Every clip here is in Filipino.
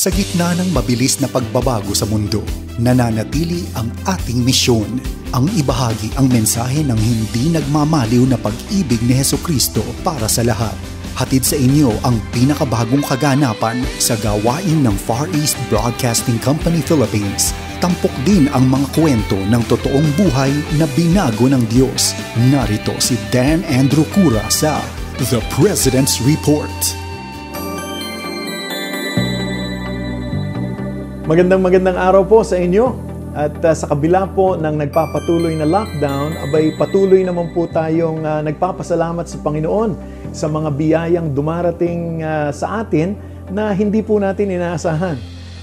Sa gitna ng mabilis na pagbabago sa mundo, nananatili ang ating misyon, ang ibahagi ang mensahe ng hindi nagmamaliw na pag-ibig ni Hesukristo para sa lahat. Hatid sa inyo ang pinakabagong kaganapan sa gawain ng Far East Broadcasting Company Philippines. Tampok din ang mga kwento ng totoong buhay na binago ng Diyos. Narito si Dan Andrew Cura sa The President's Report. Magandang araw po sa inyo. At sa kabila po ng nagpapatuloy na lockdown, abay patuloy naman po tayong nagpapasalamat sa Panginoon sa mga biyayang dumarating sa atin na hindi po natin inaasahan.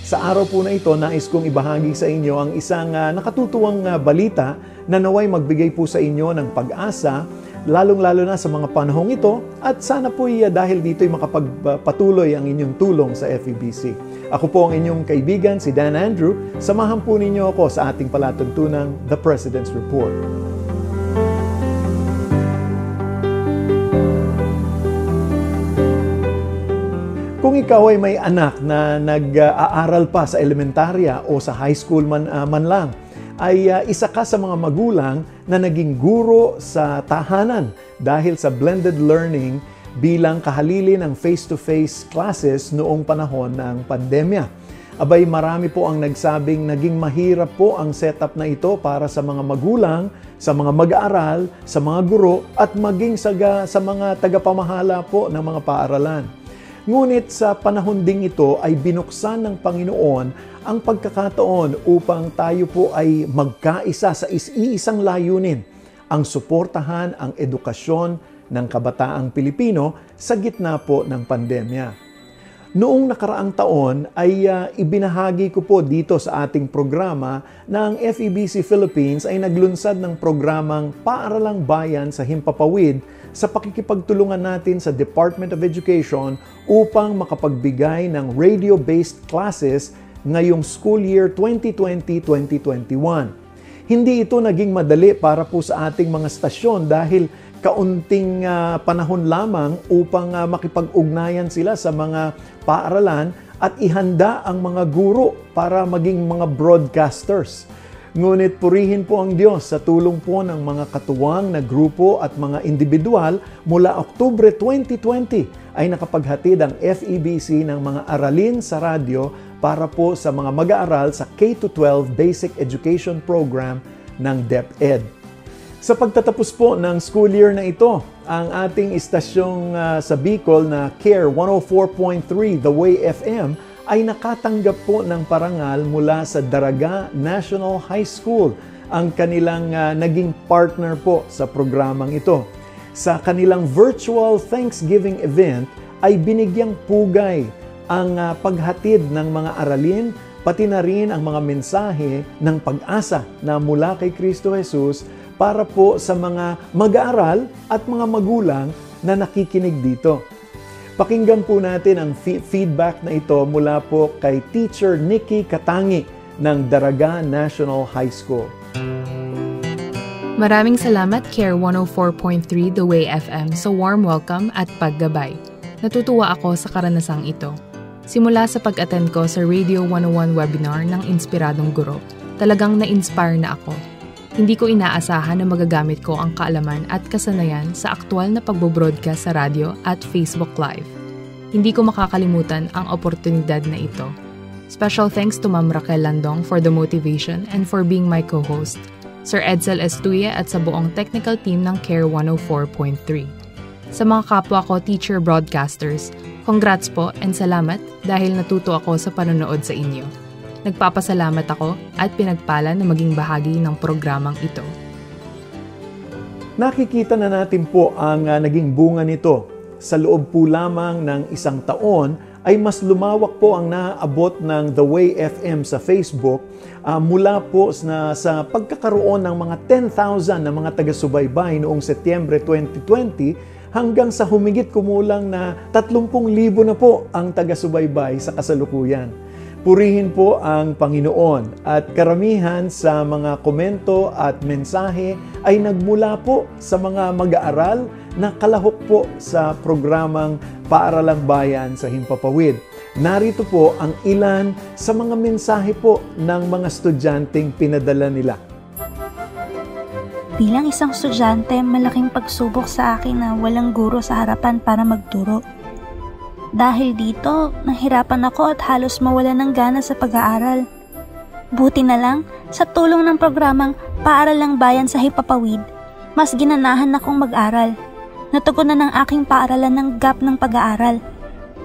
Sa araw po na ito, nais kong ibahagi sa inyo ang isang nakatutuwang balita na naway magbigay po sa inyo ng pag-asa, lalong-lalo na sa mga panahong ito, at sana po dahil dito'y makapagpatuloy ang inyong tulong sa FEBC. Ako po ang inyong kaibigan, si Dan Andrew. Samahan po ninyo ako sa ating palatuntunang The President's Report. Kung ikaw ay may anak na nag-aaral pa sa elementarya o sa high school man lang, ay isa ka sa mga magulang na naging guro sa tahanan dahil sa blended learning bilang kahalili ng face-to-face classes noong panahon ng pandemya. Abay, marami po ang nagsabing naging mahirap po ang setup na ito para sa mga magulang, sa mga mag-aaral, sa mga guro, at maging sa mga tagapamahala po ng mga paaralan. Ngunit sa panahon ding ito ay binuksan ng Panginoon ang pagkakataon upang tayo po ay magkaisa sa iisang layunin, ang suportahan ang edukasyon ng kabataang Pilipino sa gitna po ng pandemya. Noong nakaraang taon ay ibinahagi ko po dito sa ating programa na ang FEBC Philippines ay naglunsad ng programang Paaralang Bayan sa Himpapawid sa pakikipagtulungan natin sa Department of Education upang makapagbigay ng radio-based classes ngayong school year 2020-2021. Hindi ito naging madali para po sa ating mga stasyon dahil kaunting panahon lamang upang makipag-ugnayan sila sa mga paaralan at ihanda ang mga guro para maging mga broadcasters. Ngunit purihin po ang Diyos sa tulong po ng mga katuwang na grupo at mga individual mula Oktubre 2020 ay nakapaghatid ang FEBC ng mga aralin sa radyo para po sa mga mag-aaral sa K-12 Basic Education Program ng DepEd. Sa pagtatapos po ng school year na ito, ang ating istasyong sa Bicol na CARE 104.3 The Way FM ay nakatanggap po ng parangal mula sa Daraga National High School, ang kanilang naging partner po sa programang ito. Sa kanilang virtual Thanksgiving event ay binigyang pugay ang paghatid ng mga aralin, pati na rin ang mga mensahe ng pag-asa na mula kay Kristo Jesus para po sa mga mag-aaral at mga magulang na nakikinig dito. Pakinggan po natin ang feedback na ito mula po kay Teacher Nikki Katangi ng Daraga National High School. Maraming salamat CARE 104.3 The Way FM sa warm welcome at paggabay. Natutuwa ako sa karanasang ito. Simula sa pag-attend ko sa Radio 101 webinar ng Inspiradong Guro, talagang na-inspire na ako. Hindi ko inaasahan na magagamit ko ang kaalaman at kasanayan sa aktwal na pagbo-broadcast sa radyo at Facebook Live. Hindi ko makakalimutan ang oportunidad na ito. Special thanks to Ma'am Raquel Landong for the motivation and for being my co-host, Sir Edsel Estuya at sa buong technical team ng CARE 104.3. Sa mga kapwa ko teacher broadcasters, congrats po and salamat dahil natuto ako sa panonood sa inyo. Nagpapasalamat ako at pinagpala na maging bahagi ng programang ito. Nakikita na natin po ang naging bunga nito. Sa loob po lamang ng isang taon ay mas lumawak po ang naaabot ng The Way FM sa Facebook mula po sa pagkakaroon ng mga 10,000 na mga taga-subaybay noong Setyembre 2020 hanggang sa humigit kumulang na 30,000 na po ang taga-subaybay sa kasalukuyan. Purihin po ang Panginoon at karamihan sa mga komento at mensahe ay nagmula po sa mga mag-aaral na kalahok po sa programang Paaralang Bayan sa Himpapawid. Narito po ang ilan sa mga mensahe po ng mga estudyanteng pinadala nila. Bilang isang estudyante, malaking pagsubok sa akin na walang guro sa harapan para magturo. Dahil dito, nahirapan ako at halos mawala ng gana sa pag-aaral. Buti na lang, sa tulong ng programang Paaralang Bayan sa Hipapawid, mas ginanahan akong mag-aral. Natugunan ng aking paaralan ng gap ng pag-aaral.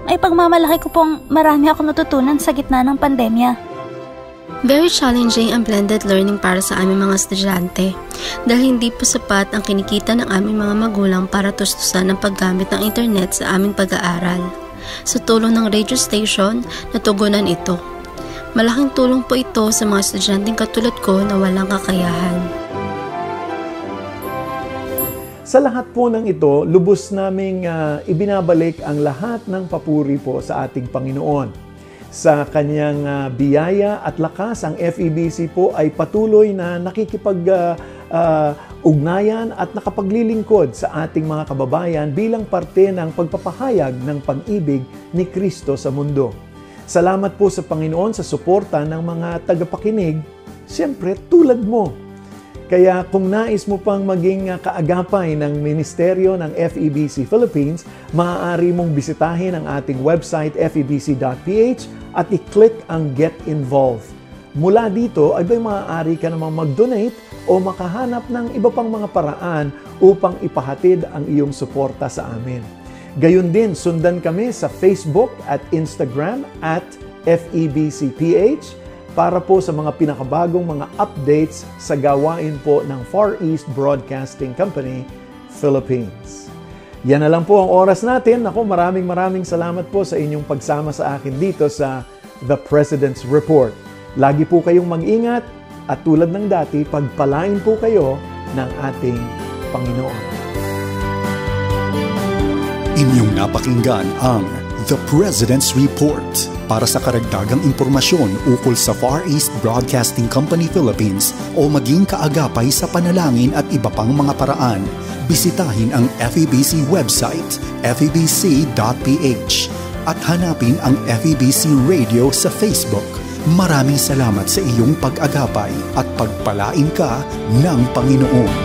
May pagmamalaki ko pong marami akong natutunan sa gitna ng pandemya. Very challenging ang blended learning para sa aming mga estudyante dahil hindi po sapat ang kinikita ng aming mga magulang para tustusan ang paggamit ng internet sa aming pag-aaral. Sa tulong ng radio station, natugunan ito. Malaking tulong po ito sa mga estudyanteng katulad ko na walang kakayahan. Sa lahat po ng ito, lubos naming ibinabalik ang lahat ng papuri po sa ating Panginoon. Sa kanyang biyaya at lakas, ang FEBC po ay patuloy na nakikipag-ugnayan at nakapaglilingkod sa ating mga kababayan bilang parte ng pagpapahayag ng pag-ibig ni Kristo sa mundo. Salamat po sa Panginoon sa suporta ng mga tagapakinig, siyempre tulad mo. Kaya kung nais mo pang maging kaagapay ng ministeryo ng FEBC Philippines, maaari mong bisitahin ang ating website febc.ph at i-click ang Get Involved. Mula dito ay maaari ka namang mag-donate o makahanap ng iba pang mga paraan upang ipahatid ang iyong suporta sa amin. Gayun din, sundan kami sa Facebook at Instagram at FEBCPH para po sa mga pinakabagong mga updates sa gawain po ng Far East Broadcasting Company, Philippines. Yan na lang po ang oras natin. Ako, maraming salamat po sa inyong pagsama sa akin dito sa The President's Report. Lagi po kayong mag-ingat at tulad ng dati, pagpalain po kayo ng ating Panginoon. Inyong napakinggan ang The President's Report. Para sa karagdagang impormasyon ukol sa Far East Broadcasting Company Philippines o maging kaagapay sa panalangin at iba pang mga paraan, bisitahin ang FEBC website, febc.ph at hanapin ang FEBC Radio sa Facebook. Maraming salamat sa iyong pag-agapay at pagpalain ka ng Panginoon.